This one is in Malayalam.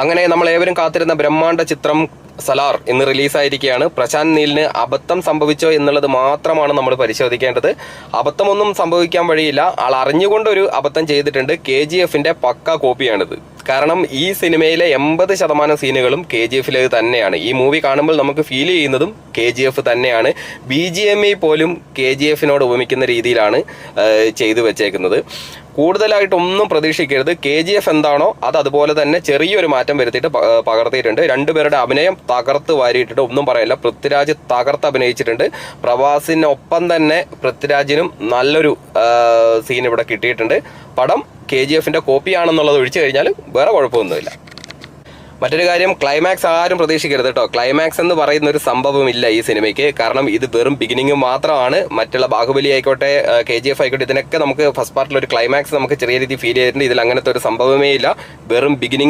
അങ്ങനെ നമ്മൾ ഏവരും കാത്തിരുന്ന ബ്രഹ്മാണ്ഡ ചിത്രം സലാർ ഇന്ന് റിലീസായിരിക്കുകയാണ്. പ്രശാന്ത് നീലിന് അബദ്ധം സംഭവിച്ചോ എന്നുള്ളത് മാത്രമാണ് നമ്മൾ പരിശോധിക്കേണ്ടത്. അബദ്ധമൊന്നും സംഭവിക്കാൻ വഴിയില്ല. ആൾ അറിഞ്ഞുകൊണ്ടൊരു അബദ്ധം ചെയ്തിട്ടുണ്ട്. KGFന്റെ പക്ക കോപ്പിയാണിത്. കാരണം ഈ സിനിമയിലെ 80% സീനുകളും KGFിലെ തന്നെയാണ്. ഈ മൂവി കാണുമ്പോൾ നമുക്ക് ഫീൽ ചെയ്യുന്നതും KGF തന്നെയാണ്. BGMI പോലും KGFിനോട് ഉപമിക്കുന്ന രീതിയിലാണ് ചെയ്തു വെച്ചേക്കുന്നത്. കൂടുതലായിട്ടൊന്നും പ്രതീക്ഷിക്കരുത്. KGF എന്താണോ അത് അതുപോലെ തന്നെ ചെറിയൊരു മാറ്റം വരുത്തിയിട്ട് പകർത്തിയിട്ടുണ്ട്. രണ്ടുപേരുടെ അഭിനയം തകർത്ത് വാരിയിട്ടിട്ട് ഒന്നും പറയില്ല. പൃഥ്വിരാജ് തകർത്ത് അഭിനയിച്ചിട്ടുണ്ട്. പ്രഭാസിനൊപ്പം തന്നെ പൃഥ്വിരാജിനും നല്ലൊരു സീൻ ഇവിടെ കിട്ടിയിട്ടുണ്ട്. പടം KGFന്റെ കോപ്പിയാണെന്നുള്ളത് ഒഴിച്ചു കഴിഞ്ഞാൽ വേറെ കുഴപ്പമൊന്നുമില്ല. മറ്റൊരു കാര്യം, ക്ലൈമാക്സ് ആരും പ്രതീക്ഷിക്കരുത് കേട്ടോ. ക്ലൈമാക്സ് എന്ന് പറയുന്ന ഒരു സംഭവമില്ല ഈ സിനിമയ്ക്ക്. കാരണം ഇത് വെറും ബിഗിനിങ് മാത്രമാണ്. മറ്റുള്ള ബാഹുബലി ആയിക്കോട്ടെ, KGF ആയിക്കോട്ടെ, ഇതിനൊക്കെ നമുക്ക് ഫസ്റ്റ് പാർട്ടിൽ ഒരു ക്ലൈമാക്സ് നമുക്ക് ചെറിയ രീതിയിൽ ഫീൽ ചെയ്തിട്ടുണ്ട്. ഇതിൽ അങ്ങനത്തെ ഒരു സംഭവമേ ഇല്ല. വെറും ബിഗിനിങ്